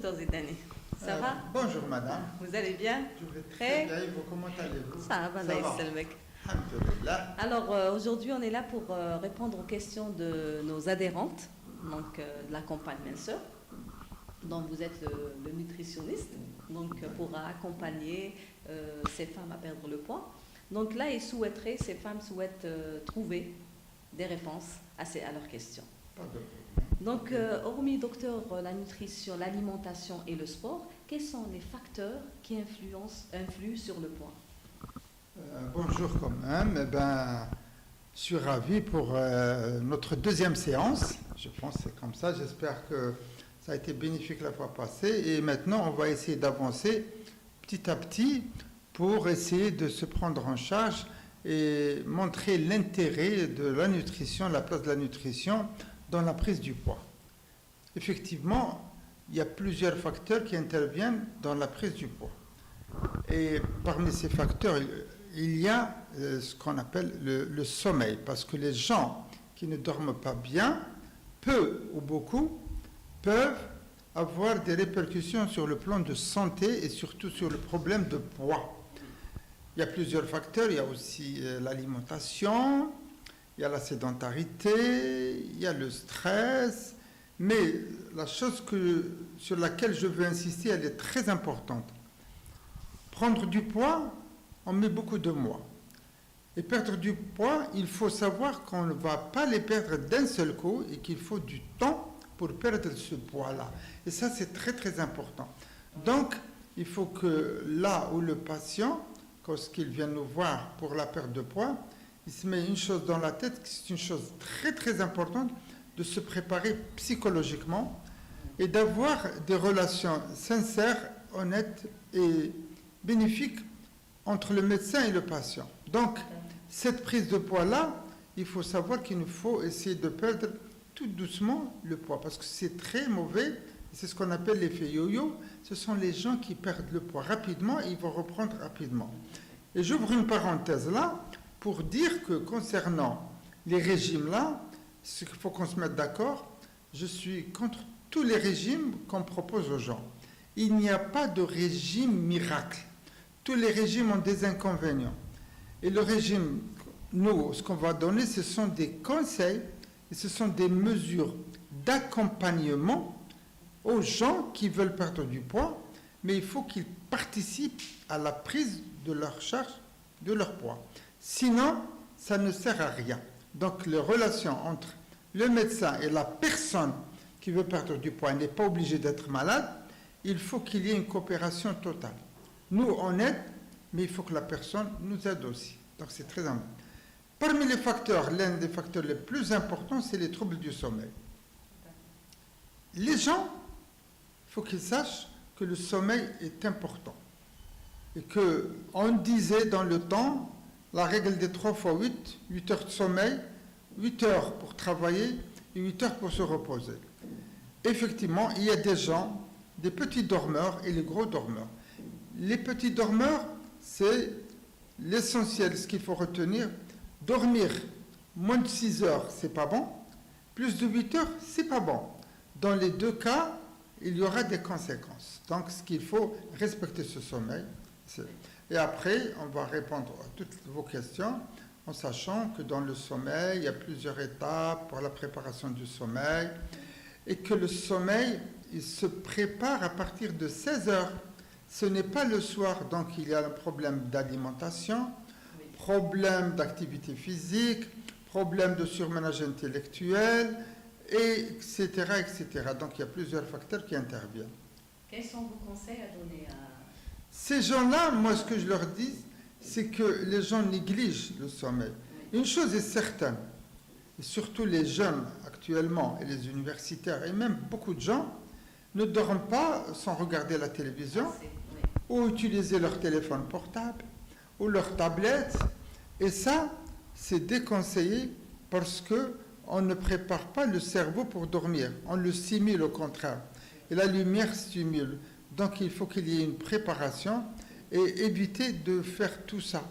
docteur Zidane. Ça va? Bonjour madame. Vous allez bien? Je vais très bien. Comment allez-vous? Ça va, Salmek. Alhamdulillah. Alors aujourd'hui, on est là pour répondre aux questions de nos adhérentes, donc de la campagne Minceur. Donc vous êtes le nutritionniste, donc pour accompagner ces femmes à perdre le poids. Donc là, ces femmes souhaitent trouver des réponses à leurs questions. Donc, hormis docteur, la nutrition, l'alimentation et le sport, quels sont les facteurs qui influent sur le poids? Bonjour quand même. Je suis ravi pour notre deuxième séance. Je pense que c'est comme ça. J'espère que ça a été bénéfique la fois passée. Et maintenant, on va essayer d'avancer petit à petit pour essayer de se prendre en charge et montrer l'intérêt de la nutrition, la place de la nutrition dans la prise du poids. Effectivement, il y a plusieurs facteurs qui interviennent dans la prise du poids. Et parmi ces facteurs, il y a ce qu'on appelle le sommeil, parce que les gens qui ne dorment pas bien, peu ou beaucoup, peuvent avoir des répercussions sur le plan de santé et surtout sur le problème de poids. Il y a plusieurs facteurs, il y a aussi l'alimentation, il y a la sédentarité, il y a le stress, mais la chose sur laquelle je veux insister, elle est très importante. Prendre du poids, on met beaucoup de mois. Et perdre du poids, il faut savoir qu'on ne va pas les perdre d'un seul coup et qu'il faut du temps pour perdre ce poids-là. Et ça, c'est très très important. Donc, il faut que là où le patient, quand il vient nous voir pour la perte de poids, il se met une chose dans la tête, c'est une chose très très importante, de se préparer psychologiquement et d'avoir des relations sincères, honnêtes et bénéfiques entre le médecin et le patient. Donc, cette prise de poids-là, il faut savoir qu'il nous faut essayer de perdre tout doucement le poids, parce que c'est très mauvais, c'est ce qu'on appelle l'effet yo-yo, ce sont les gens qui perdent le poids rapidement et ils vont reprendre rapidement. Et j'ouvre une parenthèse là, pour dire que concernant les régimes là, il faut qu'on se mette d'accord, je suis contre tous les régimes qu'on propose aux gens. Il n'y a pas de régime miracle. Tous les régimes ont des inconvénients. Et le régime, nous, ce qu'on va donner, ce sont des conseils et ce sont des mesures d'accompagnement aux gens qui veulent perdre du poids, mais il faut qu'ils participent à la prise de leur charge, de leur poids. Sinon, ça ne sert à rien. Donc, les relations entre le médecin et la personne qui veut perdre du poids n'est pas obligée d'être malade. Il faut qu'il y ait une coopération totale. Nous, on aide, mais il faut que la personne nous aide aussi. Donc, c'est très important. Parmi les facteurs, l'un des facteurs les plus importants, c'est les troubles du sommeil. Les gens, il faut qu'ils sachent que le sommeil est important. Et qu'on disait dans le temps, la règle des 3 fois 8, 8 heures de sommeil, 8 heures pour travailler et 8 heures pour se reposer. Effectivement, il y a des gens, des petits dormeurs et les gros dormeurs. Les petits dormeurs, c'est l'essentiel, ce qu'il faut retenir. Dormir moins de 6 heures, c'est pas bon. Plus de 8 heures, c'est pas bon. Dans les deux cas, il y aura des conséquences. Donc, ce qu'il faut respecter ce sommeil. Et après, on va répondre à toutes vos questions en sachant que dans le sommeil, il y a plusieurs étapes pour la préparation du sommeil et que le sommeil, il se prépare à partir de 16 heures. Ce n'est pas le soir, donc il y a un problème d'alimentation, problème d'activité physique, problème de surmenage intellectuel, etc., etc. Donc il y a plusieurs facteurs qui interviennent. Quels sont vos conseils à donner à ces gens-là? Moi, ce que je leur dis, c'est que les gens négligent le sommeil. Une chose est certaine, et surtout les jeunes actuellement, et les universitaires, et même beaucoup de gens, ne dorment pas sans regarder la télévision, ou utiliser leur téléphone portable, ou leur tablette. Et ça, c'est déconseillé parce qu'on ne prépare pas le cerveau pour dormir. On le stimule au contraire. Et la lumière stimule. Donc il faut qu'il y ait une préparation et éviter de faire tout ça.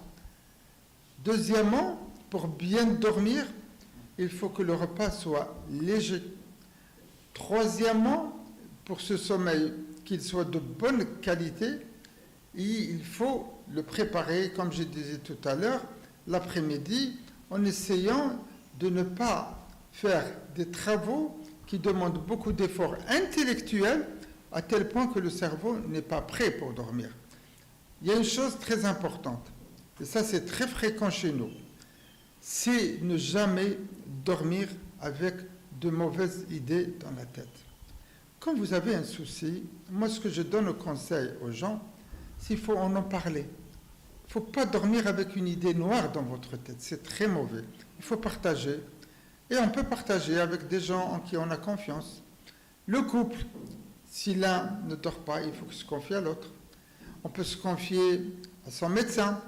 Deuxièmement, pour bien dormir, il faut que le repas soit léger. Troisièmement, pour ce sommeil qu'il soit de bonne qualité, et il faut le préparer, comme je disais tout à l'heure, l'après-midi, en essayant de ne pas faire des travaux qui demandent beaucoup d'efforts intellectuels, à tel point que le cerveau n'est pas prêt pour dormir. Il y a une chose très importante, et ça c'est très fréquent chez nous, c'est ne jamais dormir avec de mauvaises idées dans la tête. Quand vous avez un souci, moi ce que je donne au conseil aux gens, c'est qu'il faut en parler. Il ne faut pas dormir avec une idée noire dans votre tête, c'est très mauvais. Il faut partager, et on peut partager avec des gens en qui on a confiance. Le couple, si l'un ne dort pas, il faut qu'il se confie à l'autre. On peut se confier à son médecin,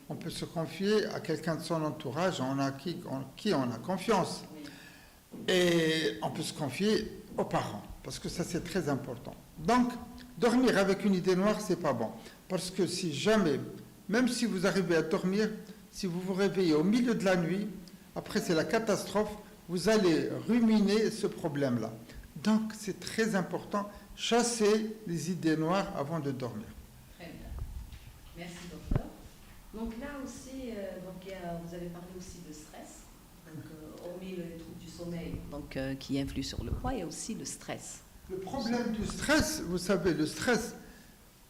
on peut se confier à quelqu'un de son entourage en qui on a confiance. Et on peut se confier aux parents, parce que ça c'est très important. Donc, dormir avec une idée noire, c'est pas bon. Parce que si jamais, même si vous arrivez à dormir, si vous vous réveillez au milieu de la nuit, après c'est la catastrophe, vous allez ruminer ce problème-là. Donc, c'est très important, chasser les idées noires avant de dormir. Très bien. Merci, docteur. Donc là aussi, vous avez parlé aussi de stress. Donc, hormis les troubles du sommeil qui influent sur le poids, il y a aussi le stress. Le problème du stress, vous savez, le stress,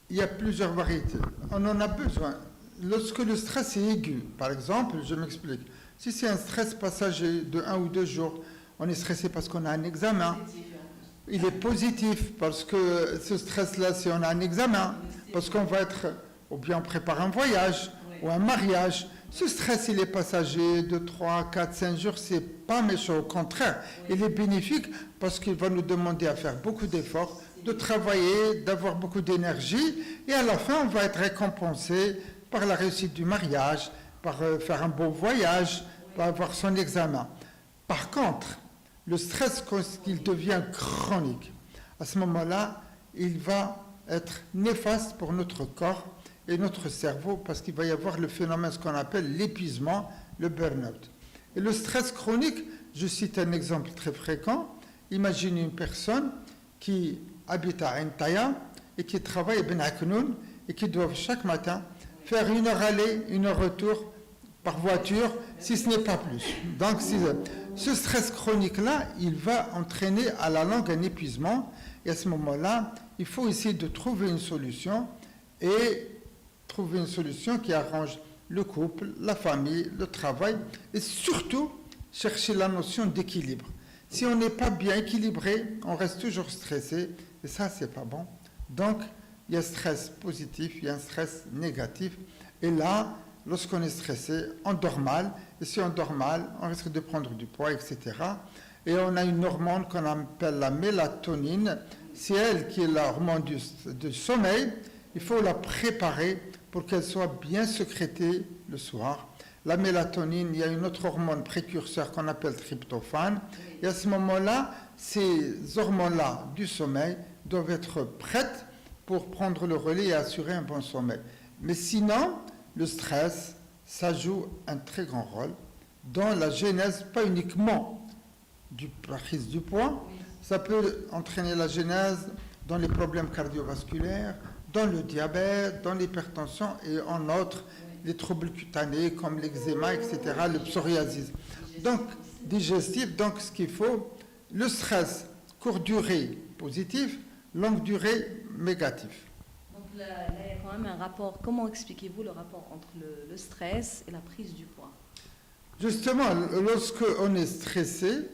il y a plusieurs variétés. On en a besoin. Lorsque le stress est aigu, par exemple, je m'explique. Si c'est un stress passager de 1 ou 2 jours, on est stressé parce qu'on a un examen. Il est positif parce que ce stress-là, si on a un examen, parce qu'on va être, ou bien on prépare un voyage ou un mariage. Ce stress, il est passager de 3, 4, 5 jours, c'est pas méchant, au contraire. Il est bénéfique parce qu'il va nous demander à faire beaucoup d'efforts, de travailler, d'avoir beaucoup d'énergie, et à la fin, on va être récompensé par la réussite du mariage, par faire un beau voyage, par avoir son examen. Par contre, le stress, quand il devient chronique, à ce moment-là, il va être néfaste pour notre corps et notre cerveau, parce qu'il va y avoir le phénomène, ce qu'on appelle l'épuisement, le burn-out. Et le stress chronique, je cite un exemple très fréquent. Imaginez une personne qui habite à Entaya et qui travaille à Ben Aknoun et qui doit chaque matin faire 1 heure aller, 1 heure retour par voiture, si ce n'est pas plus. Donc, ce stress chronique-là, il va entraîner à la longue un épuisement. Et à ce moment-là, il faut essayer de trouver une solution et trouver une solution qui arrange le couple, la famille, le travail et surtout chercher la notion d'équilibre. Si on n'est pas bien équilibré, on reste toujours stressé et ça, c'est pas bon. Donc, il y a un stress positif, il y a un stress négatif. Et là, lorsqu'on est stressé, on dort mal. Et si on dort mal, on risque de prendre du poids, etc. Et on a une hormone qu'on appelle la mélatonine. C'est elle qui est l'hormone du sommeil. Il faut la préparer pour qu'elle soit bien sécrétée le soir. La mélatonine, il y a une autre hormone précurseur qu'on appelle tryptophane. Et à ce moment-là, ces hormones-là du sommeil doivent être prêtes pour prendre le relais et assurer un bon sommeil. Mais sinon, le stress, ça joue un très grand rôle dans la genèse, pas uniquement de la prise du poids, ça peut entraîner la genèse dans les problèmes cardiovasculaires, dans le diabète, dans l'hypertension et en outre, les troubles cutanés comme l'eczéma, etc., le psoriasis. Donc, digestif, donc ce qu'il faut, le stress, courte durée positif, longue durée négatif. Donc là, il y a quand même un rapport. Comment expliquez-vous le rapport entre le stress et la prise du poids? Justement, lorsqu'on est stressé,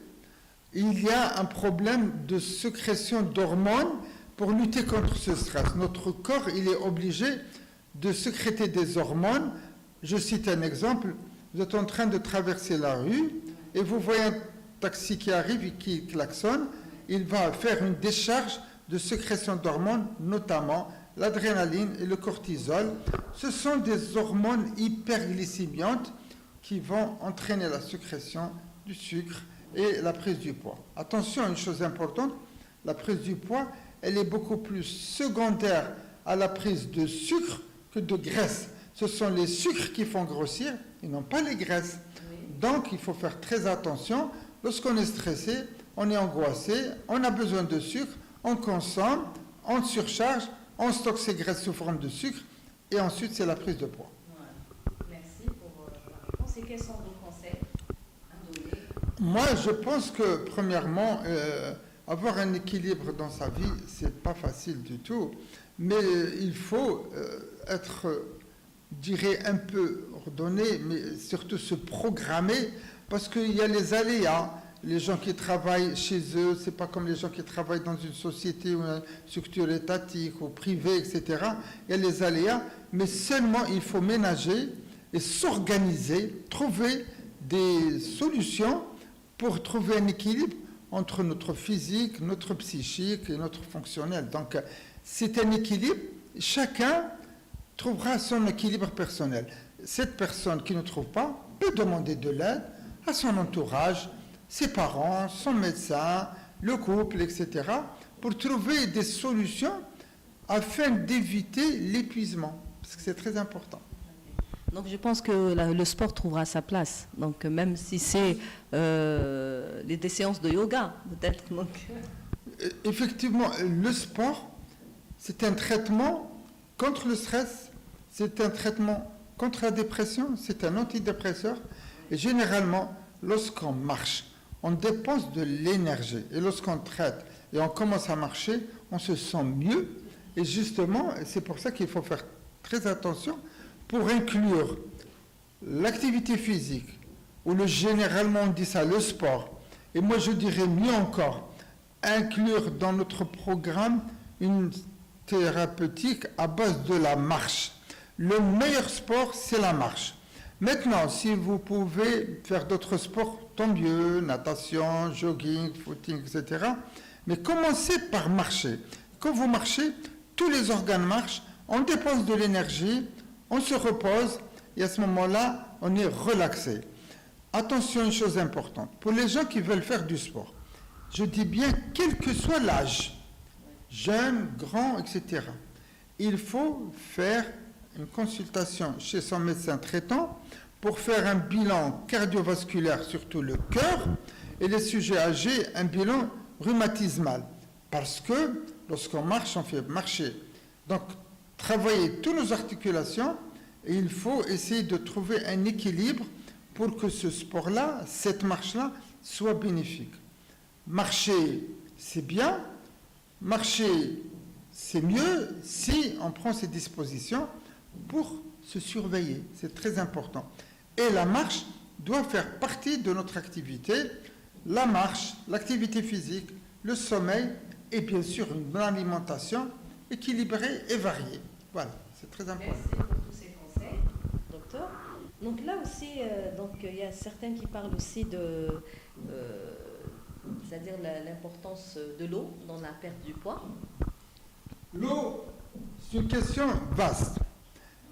il y a un problème de sécrétion d'hormones pour lutter contre ce stress. Notre corps, il est obligé de sécréter des hormones. Je cite un exemple. Vous êtes en train de traverser la rue et vous voyez un taxi qui arrive et qui klaxonne. Il va faire une décharge de sécrétion d'hormones, notamment l'adrénaline et le cortisol. Ce sont des hormones hyperglycémiantes qui vont entraîner la sécrétion du sucre et la prise du poids. Attention à une chose importante, la prise du poids, elle est beaucoup plus secondaire à la prise de sucre que de graisse. Ce sont les sucres qui font grossir et non pas les graisses. Donc, il faut faire très attention. Lorsqu'on est stressé, on est angoissé, on a besoin de sucre, on consomme, on surcharge, on stocke ces graisses sous forme de sucre et ensuite c'est la prise de poids. Voilà. Merci pour la réponse. Et quels sont vos conseils à donner? Moi, je pense que premièrement, avoir un équilibre dans sa vie, c'est pas facile du tout, mais il faut être, je dirais, un peu ordonné, mais surtout se programmer, parce qu'il y a les aléas. Les gens qui travaillent chez eux, c'est pas comme les gens qui travaillent dans une société ou une structure étatique ou privée, etc. Il y a les aléas, mais seulement il faut ménager et s'organiser, trouver des solutions pour trouver un équilibre entre notre physique, notre psychique et notre fonctionnel. Donc, c'est un équilibre. Chacun trouvera son équilibre personnel. Cette personne qui ne trouve pas peut demander de l'aide à son entourage, ses parents, son médecin, le couple, etc., pour trouver des solutions afin d'éviter l'épuisement, parce que c'est très important. Donc je pense que le sport trouvera sa place. Donc même si c'est des séances de yoga, peut-être. Donc. Effectivement, le sport, c'est un traitement contre le stress, c'est un traitement contre la dépression, c'est un antidépresseur. Et généralement, lorsqu'on marche, on dépense de l'énergie. Et lorsqu'on traite et on commence à marcher, on se sent mieux. Et justement, c'est pour ça qu'il faut faire très attention pour inclure l'activité physique, ou généralement on dit ça, le sport. Et moi je dirais mieux encore, inclure dans notre programme une thérapeutique à base de la marche. Le meilleur sport, c'est la marche. Maintenant, si vous pouvez faire d'autres sports, tant mieux, natation, jogging, footing, etc. Mais commencez par marcher. Quand vous marchez, tous les organes marchent, on dépense de l'énergie, on se repose, et à ce moment-là, on est relaxé. Attention, une chose importante, pour les gens qui veulent faire du sport, je dis bien, quel que soit l'âge, jeune, grand, etc., il faut faire une consultation chez son médecin traitant pour faire un bilan cardiovasculaire, surtout le cœur, et les sujets âgés, un bilan rhumatismal. Parce que lorsqu'on marche, on fait marcher. Donc, travailler toutes nos articulations, et il faut essayer de trouver un équilibre pour que ce sport-là, cette marche-là, soit bénéfique. Marcher, c'est bien. Marcher, c'est mieux si on prend ses dispositions pour se surveiller. C'est très important. Et la marche doit faire partie de notre activité. La marche, l'activité physique, le sommeil et bien sûr une bonne alimentation équilibrée et variée. Voilà, c'est très important. Merci pour tous ces conseils, docteur. Donc là aussi, il y a certains qui parlent aussi de, c'est-à-dire l'importance de l'eau dans la perte du poids. L'eau, c'est une question vaste.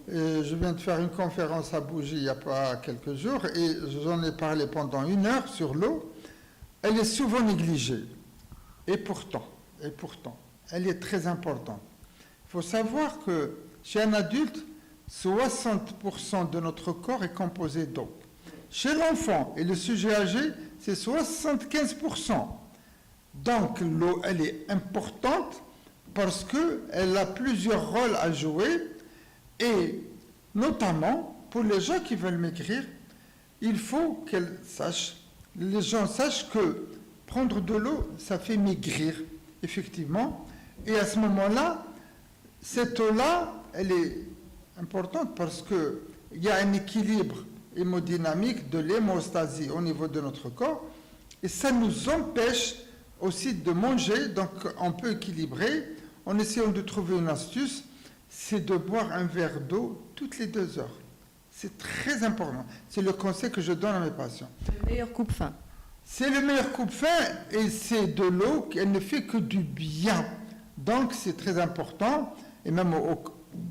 Je viens de faire une conférence à Bougie il n'y a pas quelques jours et j'en ai parlé pendant 1 heure sur l'eau. Elle est souvent négligée. Et pourtant, elle est très importante. Il faut savoir que chez un adulte, 60% de notre corps est composé d'eau. Chez l'enfant et le sujet âgé, c'est 75%. Donc l'eau, elle est importante parce qu'elle a plusieurs rôles à jouer et notamment pour les gens qui veulent maigrir, il faut les gens sachent que prendre de l'eau, ça fait maigrir, effectivement. Et à ce moment-là, cette eau-là, elle est importante parce qu'il y a un équilibre hémodynamique de l'hémostasie au niveau de notre corps et ça nous empêche aussi de manger, donc on peut équilibrer en essayant de trouver une astuce, c'est de boire un verre d'eau toutes les 2 heures. C'est très important. C'est le conseil que je donne à mes patients. Le meilleur coupe-faim. C'est le meilleur coupe-faim et c'est de l'eau qui ne fait que du bien. Donc c'est très important. Et même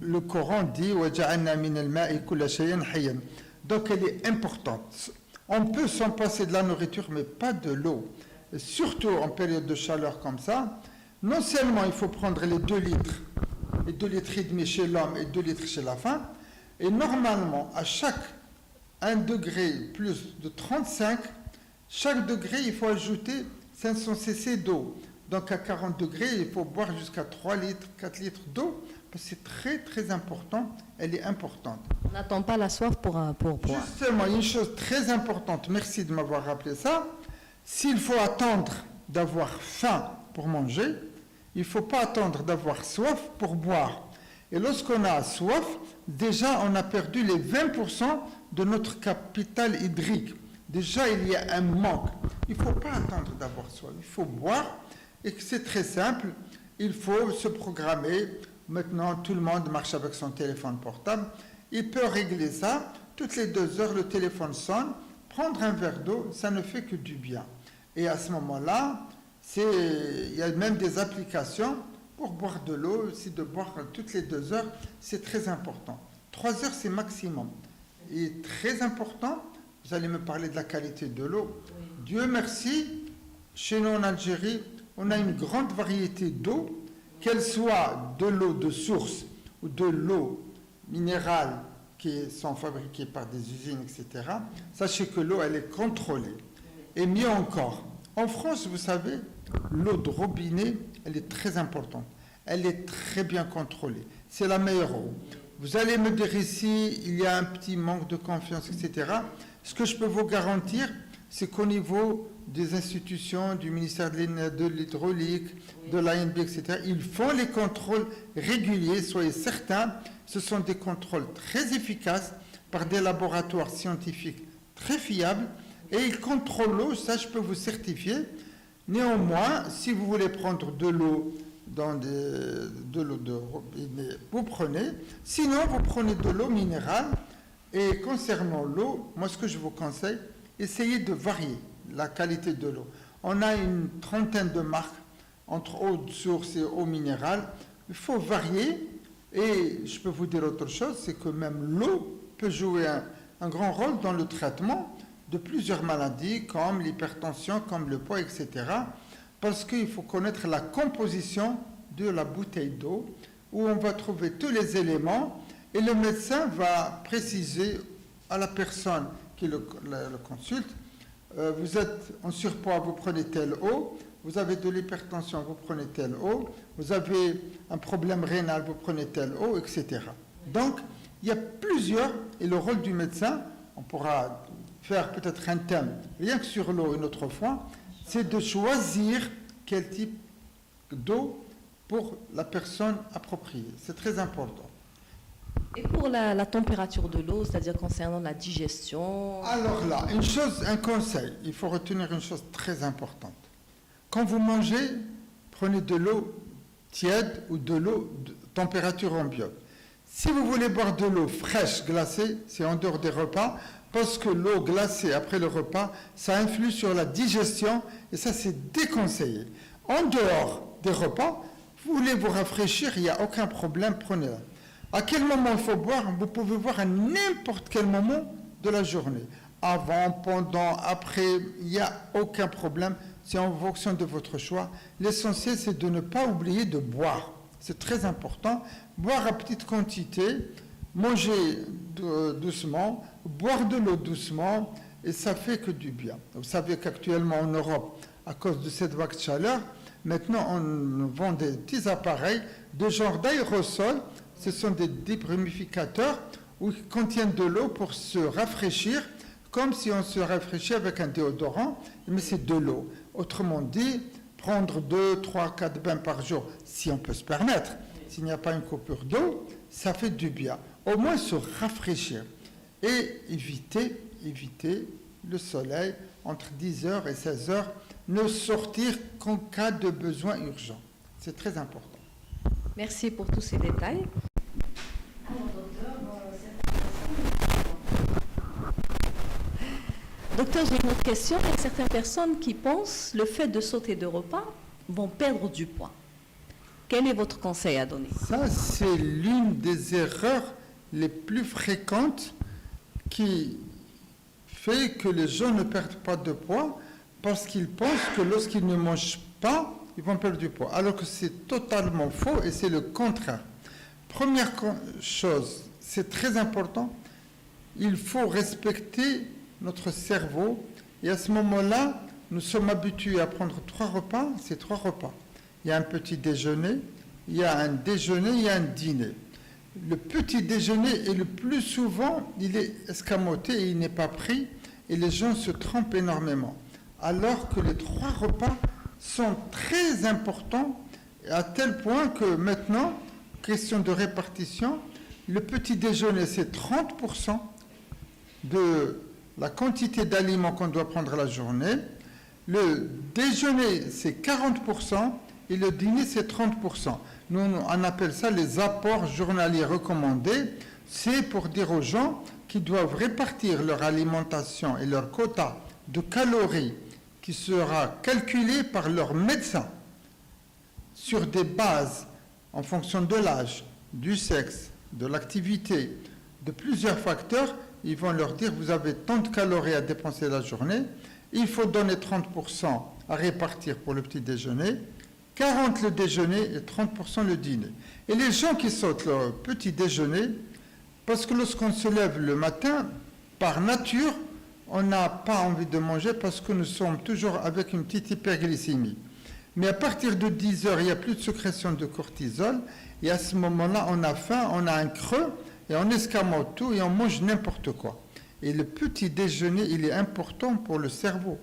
le Coran dit وَجَعَلْنَا مِنَ الْمَاءِ كُلَّ شَيْءٍ حَيٍّ. Donc elle est importante. On peut s'en passer de la nourriture, mais pas de l'eau. Et surtout en période de chaleur comme ça, non seulement il faut prendre les 2 litres, et 2 litres et demi chez l'homme et 2 litres chez la femme, et normalement, à chaque 1 degré plus de 35, chaque degré, il faut ajouter 500 cc d'eau. Donc à 40 degrés, il faut boire jusqu'à 3 litres, 4 litres d'eau. C'est très très important, elle est importante. On n'attend pas la soif pour boire. Justement, une chose très importante, merci de m'avoir rappelé ça, s'il faut attendre d'avoir faim pour manger, il ne faut pas attendre d'avoir soif pour boire. Et lorsqu'on a soif, déjà on a perdu les 20% de notre capital hydrique. Déjà il y a un manque. Il ne faut pas attendre d'avoir soif, il faut boire et que c'est très simple, il faut se programmer. Maintenant, tout le monde marche avec son téléphone portable. Il peut régler ça. Toutes les 2 heures, le téléphone sonne. Prendre un verre d'eau, ça ne fait que du bien. Et à ce moment-là, il y a même des applications pour boire de l'eau. Si de boire toutes les 2 heures, c'est très important. 3 heures, c'est maximum. Et très important, vous allez me parler de la qualité de l'eau. Oui. Dieu merci, chez nous en Algérie, on a une grande variété d'eau, qu'elle soit de l'eau de source ou de l'eau minérale qui sont fabriquées par des usines, etc. Sachez que l'eau, elle est contrôlée. Et mieux encore, en France, vous savez, l'eau de robinet, elle est très importante. Elle est très bien contrôlée. C'est la meilleure eau. Vous allez me dire ici, il y a un petit manque de confiance, etc. Ce que je peux vous garantir, c'est qu'au niveau des institutions, du ministère de l'hydraulique, de l'ANB, etc., ils font les contrôles réguliers, soyez certains, ce sont des contrôles très efficaces par des laboratoires scientifiques très fiables, et ils contrôlent l'eau, ça je peux vous certifier. Néanmoins, si vous voulez prendre de l'eau de l'eau de robinet, vous prenez, sinon vous prenez de l'eau minérale, et concernant l'eau, moi ce que je vous conseille, essayez de varier la qualité de l'eau. On a une trentaine de marques entre eau de source et eau minérale. Il faut varier. Et je peux vous dire autre chose, c'est que même l'eau peut jouer un grand rôle dans le traitement de plusieurs maladies comme l'hypertension, comme le poids, etc. Parce qu'il faut connaître la composition de la bouteille d'eau où on va trouver tous les éléments et le médecin va préciser à la personne qui le consulte. Vous êtes en surpoids, vous prenez telle eau. Vous avez de l'hypertension, vous prenez telle eau. Vous avez un problème rénal, vous prenez telle eau, etc. Donc, il y a plusieurs, et le rôle du médecin, on pourra faire peut-être un thème, rien que sur l'eau une autre fois, c'est de choisir quel type d'eau pour la personne appropriée. C'est très important. Et pour la température de l'eau, c'est-à-dire concernant la digestion? Alors là, un conseil, il faut retenir une chose très importante. Quand vous mangez, prenez de l'eau tiède ou de l'eau de température ambiante. Si vous voulez boire de l'eau fraîche, glacée, c'est en dehors des repas, parce que l'eau glacée après le repas, ça influe sur la digestion et ça c'est déconseillé. En dehors des repas, vous voulez vous rafraîchir, il n'y a aucun problème, prenez-la. À quel moment il faut boire? Vous pouvez boire à n'importe quel moment de la journée. Avant, pendant, après, il n'y a aucun problème. C'est en fonction de votre choix. L'essentiel, c'est de ne pas oublier de boire. C'est très important. Boire à petite quantité, manger doucement, boire de l'eau doucement, et ça fait que du bien. Vous savez qu'actuellement en Europe, à cause de cette vague de chaleur, maintenant on vend des petits appareils de genre d'aérosol. Ce sont des déplumificateurs qui contiennent de l'eau pour se rafraîchir, comme si on se rafraîchit avec un déodorant, mais c'est de l'eau. Autrement dit, prendre 2, 3, 4 bains par jour, si on peut se permettre, s'il n'y a pas une coupure d'eau, ça fait du bien. Au moins se rafraîchir et éviter le soleil entre 10h et 16h, ne sortir qu'en cas de besoin urgent. C'est très important. Merci pour tous ces détails. Docteur, j'ai une autre question. Il y a certaines personnes qui pensent le fait de sauter de repas vont perdre du poids. Quel est votre conseil à donner? Ça, c'est l'une des erreurs les plus fréquentes qui fait que les gens ne perdent pas de poids parce qu'ils pensent que lorsqu'ils ne mangent pas, ils vont perdre du poids. Alors que c'est totalement faux et c'est le contraire. Première chose, c'est très important, il faut respecter notre cerveau et à ce moment-là, nous sommes habitués à prendre 3 repas, c'est 3 repas. Il y a un petit déjeuner, il y a un déjeuner, il y a un dîner. Le petit déjeuner est le plus souvent, il est escamoté et il n'est pas pris et les gens se trompent énormément. Alors que les 3 repas sont très importants à tel point que maintenant, question de répartition, le petit déjeuner c'est 30% de la quantité d'aliments qu'on doit prendre la journée. Le déjeuner c'est 40% et le dîner c'est 30%. Nous, on appelle ça les apports journaliers recommandés. C'est pour dire aux gens qui doivent répartir leur alimentation et leur quota de calories qui sera calculé par leur médecin sur des bases en fonction de l'âge, du sexe, de l'activité, de plusieurs facteurs. Ils vont leur dire vous avez tant de calories à dépenser la journée, il faut donner 30% à répartir pour le petit déjeuner, 40% le déjeuner et 30% le dîner. Et les gens qui sautent le petit déjeuner, parce que lorsqu'on se lève le matin, par nature, on n'a pas envie de manger parce que nous sommes toujours avec une petite hyperglycémie. Mais à partir de 10 heures, il n'y a plus de sécrétion de cortisol, et à ce moment-là, on a faim, on a un creux, et on escamote tout et on mange n'importe quoi. Et le petit déjeuner, il est important pour le cerveau.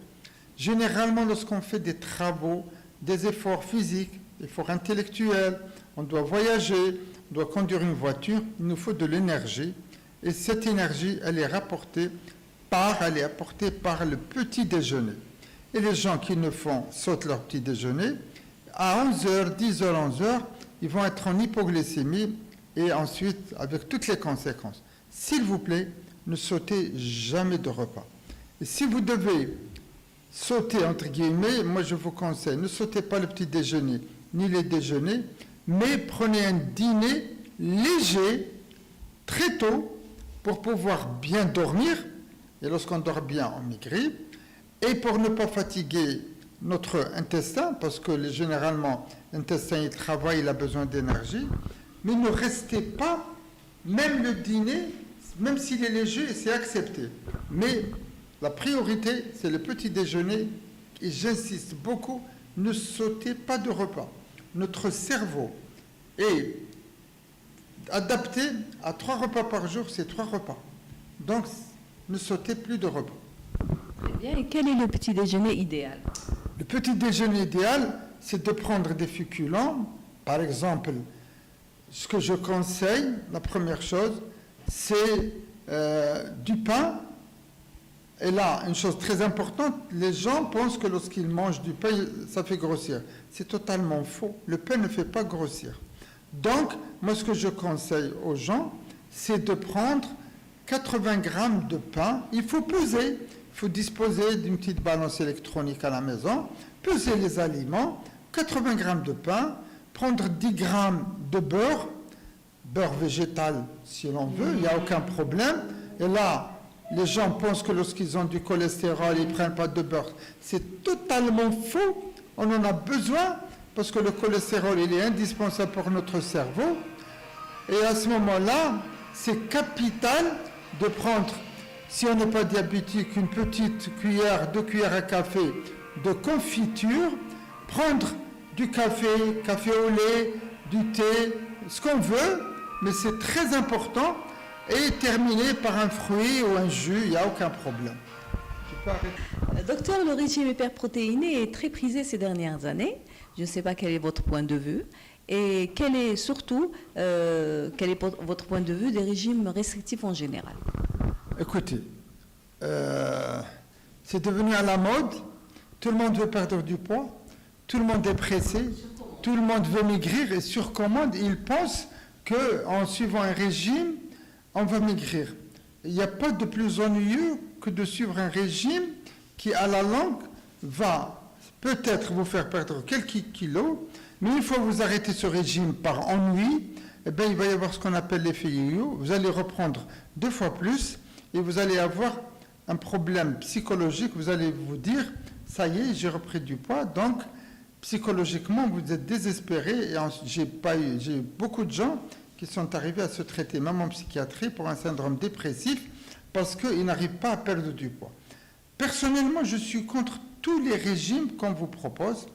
Généralement, lorsqu'on fait des travaux, des efforts physiques, efforts intellectuels, on doit voyager, on doit conduire une voiture, il nous faut de l'énergie. Et cette énergie, elle est apportée par le petit déjeuner. Et les gens qui sautent leur petit déjeuner, à 11h, 10h, 11h, ils vont être en hypoglycémie et ensuite avec toutes les conséquences. S'il vous plaît, ne sautez jamais de repas. Et si vous devez sauter, entre guillemets, moi je vous conseille, ne sautez pas le petit déjeuner, ni les déjeuners, mais prenez un dîner léger, très tôt, pour pouvoir bien dormir, et lorsqu'on dort bien, on maigrit, et pour ne pas fatiguer notre intestin, parce que généralement, l'intestin, il travaille, il a besoin d'énergie, mais ne restez pas, même le dîner, même s'il est léger, c'est accepté. Mais la priorité, c'est le petit déjeuner, et j'insiste beaucoup, ne sautez pas de repas. Notre cerveau est adapté à 3 repas par jour, c'est 3 repas. Donc, ne sautez plus de repas. Très bien. Et quel est le petit déjeuner idéal? Le petit déjeuner idéal, c'est de prendre des féculents. Par exemple, ce que je conseille, la première chose, c'est du pain. Et là, une chose très importante, les gens pensent que lorsqu'ils mangent du pain, ça fait grossir. C'est totalement faux. Le pain ne fait pas grossir. Donc, moi, ce que je conseille aux gens, c'est de prendre 80 grammes de pain. Il faut peser. Il faut disposer d'une petite balance électronique à la maison, peser les aliments, 80 grammes de pain, prendre 10 grammes de beurre végétal si l'on veut, il n'y a aucun problème. Et là, les gens pensent que lorsqu'ils ont du cholestérol, ils ne prennent pas de beurre. C'est totalement faux. On en a besoin parce que le cholestérol, il est indispensable pour notre cerveau. Et à ce moment-là, c'est capital de prendre, si on n'est pas diabétique, une petite cuillère, 2 cuillères à café de confiture, prendre du café au lait, du thé, ce qu'on veut, mais c'est très important, et terminer par un fruit ou un jus, il n'y a aucun problème. Docteur, le régime hyperprotéiné est très prisé ces dernières années. Je ne sais pas quel est votre point de vue. Et quel est votre point de vue des régimes restrictifs en général? Écoutez, c'est devenu à la mode. Tout le monde veut perdre du poids. Tout le monde est pressé. Tout le monde veut maigrir. Et sur commande, ils pensent qu'en suivant un régime, on va maigrir. Il n'y a pas de plus ennuyeux que de suivre un régime qui, à la longue, va peut-être vous faire perdre quelques kilos, mais une fois que vous arrêtez ce régime par ennui, eh bien, il va y avoir ce qu'on appelle l'effet yo-yo. Vous allez reprendre 2 fois plus et vous allez avoir un problème psychologique. Vous allez vous dire, ça y est, j'ai repris du poids, donc psychologiquement, vous êtes désespéré. Et j'ai beaucoup de gens qui sont arrivés à se traiter, même en psychiatrie, pour un syndrome dépressif, parce qu'ils n'arrivent pas à perdre du poids. Personnellement, je suis contre tous les régimes qu'on vous propose,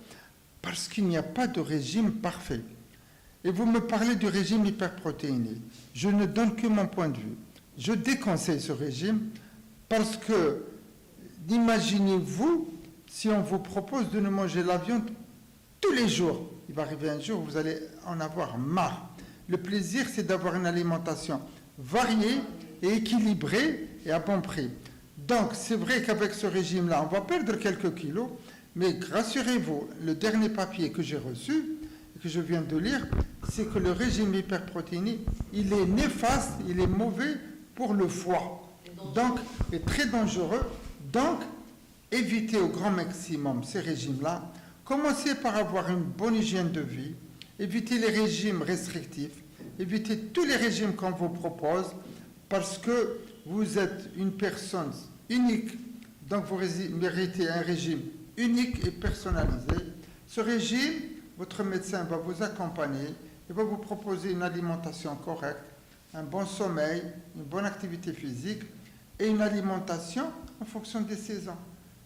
parce qu'il n'y a pas de régime parfait. Et vous me parlez du régime hyperprotéiné. Je ne donne que mon point de vue. Je déconseille ce régime parce que, imaginez-vous, si on vous propose de ne manger la viande tous les jours, il va arriver un jour où vous allez en avoir marre. Le plaisir, c'est d'avoir une alimentation variée et équilibrée et à bon prix. Donc, c'est vrai qu'avec ce régime-là, on va perdre quelques kilos, mais rassurez-vous, le dernier papier que j'ai reçu, et que je viens de lire, c'est que le régime hyperprotéiné, il est néfaste, il est mauvais pour le foie. Donc, est très dangereux. Donc, évitez au grand maximum ces régimes-là. Commencez par avoir une bonne hygiène de vie. Évitez les régimes restrictifs. Évitez tous les régimes qu'on vous propose parce que vous êtes une personne unique. Donc, vous méritez un régime unique et personnalisé. Ce régime, votre médecin va vous accompagner et va vous proposer une alimentation correcte, un bon sommeil, une bonne activité physique et une alimentation en fonction des saisons.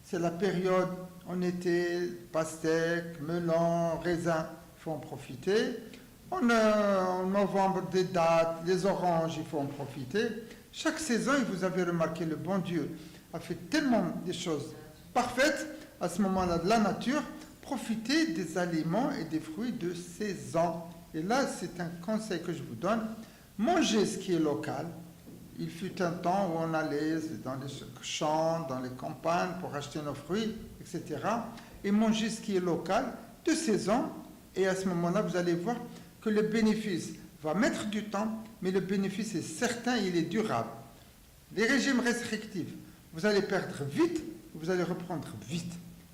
C'est la période en été, pastèques, melons, raisins, il faut en profiter. En novembre, des dattes, les oranges, il faut en profiter. Chaque saison, et vous avez remarqué, le bon Dieu a fait tellement des choses parfaites à ce moment-là de la nature. Profitez des aliments et des fruits de saison. Et là, c'est un conseil que je vous donne. Mangez ce qui est local. Il fut un temps où on allait dans les champs, dans les campagnes pour acheter nos fruits, etc. Et mangez ce qui est local, de saison. Et à ce moment-là, vous allez voir que le bénéfice va mettre du temps, mais le bénéfice est certain, il est durable. Les régimes restrictifs, vous allez perdre vite, vous allez reprendre vite.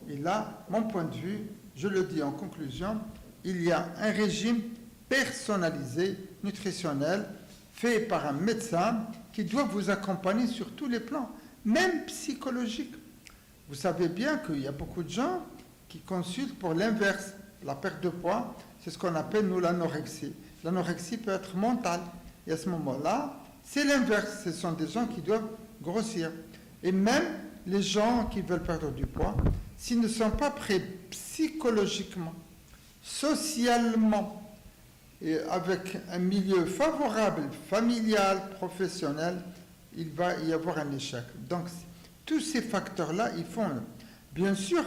Et là, mon point de vue, je le dis en conclusion, il y a un régime personnalisé, nutritionnel, fait par un médecin qui doit vous accompagner sur tous les plans, même psychologiques. Vous savez bien qu'il y a beaucoup de gens qui consultent pour l'inverse, la perte de poids, c'est ce qu'on appelle, nous, l'anorexie. L'anorexie peut être mentale. Et à ce moment-là, c'est l'inverse. Ce sont des gens qui doivent grossir. Et même les gens qui veulent perdre du poids, s'ils ne sont pas prêts psychologiquement, socialement, et avec un milieu favorable, familial, professionnel, il va y avoir un échec. Donc, tous ces facteurs-là, ils font... Bien sûr,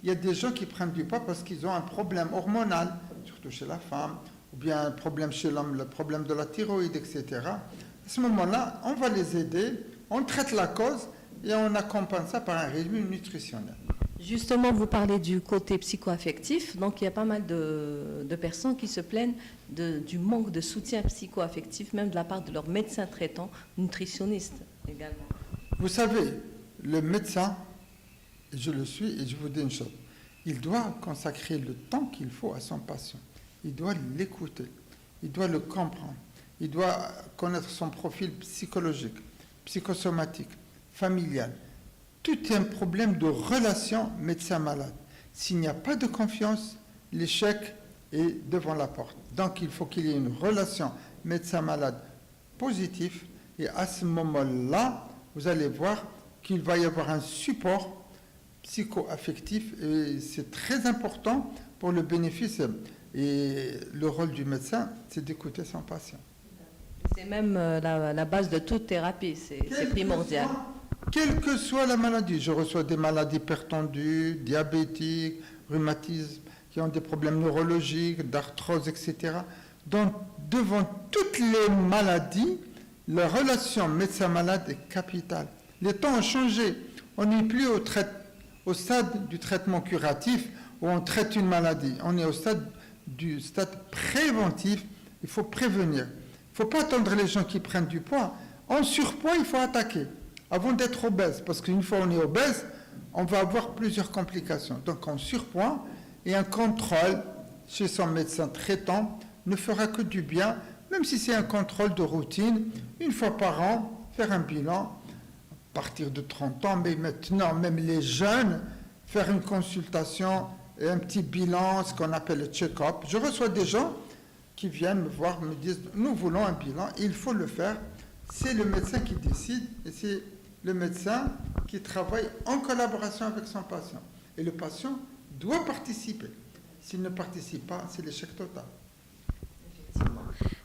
il y a des gens qui prennent du poids parce qu'ils ont un problème hormonal, surtout chez la femme, ou bien un problème chez l'homme, le problème de la thyroïde, etc. À ce moment-là, on va les aider, on traite la cause et on accompagne ça par un régime nutritionnel. Justement, vous parlez du côté psycho-affectif. Donc, il y a pas mal de personnes qui se plaignent du manque de soutien psycho-affectif, même de la part de leur médecin traitant, nutritionniste également. Vous savez, le médecin, je le suis et je vous dis une chose, il doit consacrer le temps qu'il faut à son patient. Il doit l'écouter, il doit le comprendre, il doit connaître son profil psychologique, psychosomatique, familial. Tout est un problème de relation médecin-malade. S'il n'y a pas de confiance, l'échec est devant la porte. Donc, il faut qu'il y ait une relation médecin-malade positive. Et à ce moment-là, vous allez voir qu'il va y avoir un support psycho-affectif. Et c'est très important pour le bénéfice. Et le rôle du médecin, c'est d'écouter son patient. C'est même la base de toute thérapie. C'est primordial. Quelle que soit la maladie, je reçois des maladies hypertendues, diabétiques, rhumatisme, qui ont des problèmes neurologiques, d'arthrose, etc. Donc, devant toutes les maladies, la relation médecin-malade est capitale. Les temps ont changé. On n'est plus au stade du traitement curatif où on traite une maladie. On est au stade préventif. Il faut prévenir. Il ne faut pas attendre les gens qui prennent du poids. En surpoids, il faut attaquer avant d'être obèse, parce qu'une fois on est obèse, on va avoir plusieurs complications. Donc en surpoids, et un contrôle chez son médecin traitant ne fera que du bien, même si c'est un contrôle de routine, une fois par an, faire un bilan, à partir de 30 ans, mais maintenant, même les jeunes, faire une consultation et un petit bilan, ce qu'on appelle le check-up. Je reçois des gens qui viennent me voir, me disent, nous voulons un bilan, il faut le faire. C'est le médecin qui décide et c'est le médecin qui travaille en collaboration avec son patient. Et le patient doit participer. S'il ne participe pas, c'est l'échec total.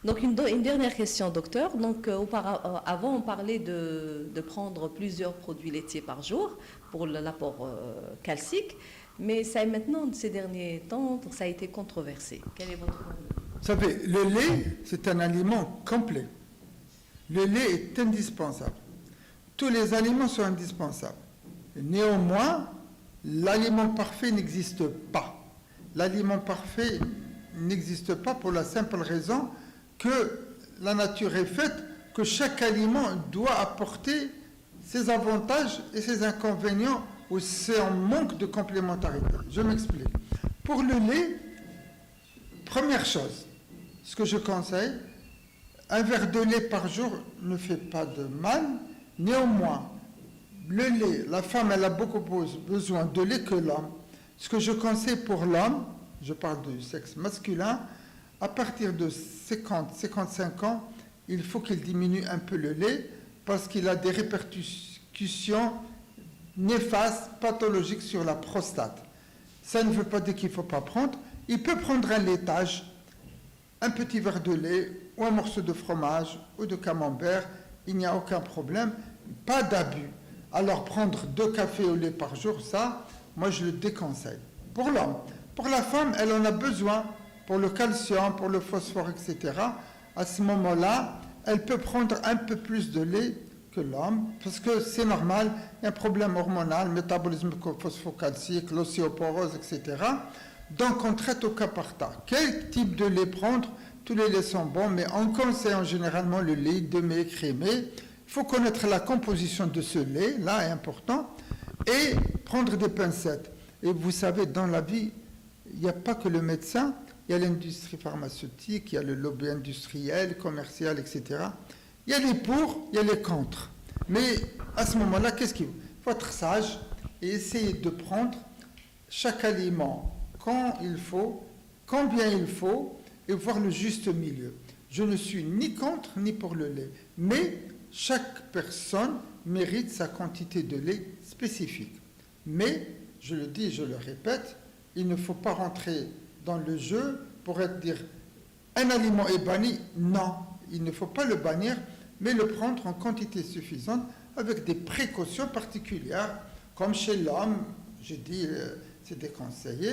Donc une dernière question, docteur. Donc avant, on parlait de prendre plusieurs produits laitiers par jour pour l'apport calcique, mais ça maintenant, ces derniers temps, ça a été controversé. Quel est votre avis? Vous savez, le lait, c'est un aliment complet. Le lait est indispensable. Tous les aliments sont indispensables. Néanmoins, l'aliment parfait n'existe pas. L'aliment parfait n'existe pas pour la simple raison que la nature est faite, que chaque aliment doit apporter ses avantages et ses inconvénients ou c'est en manque de complémentarité. Je m'explique. Pour le lait, première chose, ce que je conseille, un verre de lait par jour ne fait pas de mal. Néanmoins, le lait, la femme, elle a beaucoup besoin de lait que l'homme. Ce que je conseille pour l'homme, je parle du sexe masculin, à partir de 50-55 ans, il faut qu'il diminue un peu le lait parce qu'il a des répercussions néfastes, pathologiques sur la prostate. Ça ne veut pas dire qu'il ne faut pas prendre. Il peut prendre un laitage, un petit verre de lait ou un morceau de fromage ou de camembert, il n'y a aucun problème, pas d'abus. Alors prendre 2 cafés au lait par jour, ça, moi je le déconseille. Pour l'homme. Pour la femme, elle en a besoin pour le calcium, pour le phosphore, etc. À ce moment-là, elle peut prendre un peu plus de lait que l'homme, parce que c'est normal, il y a un problème hormonal, métabolisme phosphocalcique, l'ostéoporose, etc. Donc on traite au cas par cas. Quel type de lait prendre? Tous les laits sont bons, mais on conseille généralement le lait demi-écrémé. Il faut connaître la composition de ce lait, là est important, et prendre des pincettes. Et vous savez, dans la vie, il n'y a pas que le médecin, il y a l'industrie pharmaceutique, il y a le lobby industriel, commercial, etc. Il y a les pour, il y a les contre. Mais à ce moment-là, qu'est-ce qu'il faut être sage et essayer de prendre chaque aliment quand il faut, combien il faut, et voir le juste milieu. Je ne suis ni contre ni pour le lait, mais chaque personne mérite sa quantité de lait spécifique. Mais, je le dis et je le répète, il ne faut pas rentrer dans le jeu pour dire un aliment est banni. Non, il ne faut pas le bannir, mais le prendre en quantité suffisante avec des précautions particulières, comme chez l'homme, j'ai dit c'est déconseillé,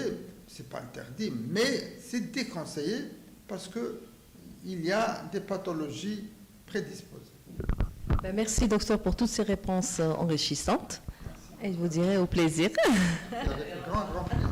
c'est pas interdit, mais c'est déconseillé parce qu'il y a des pathologies prédisposées. Merci docteur pour toutes ces réponses enrichissantes. Et je vous dirai au plaisir. Avec grand plaisir.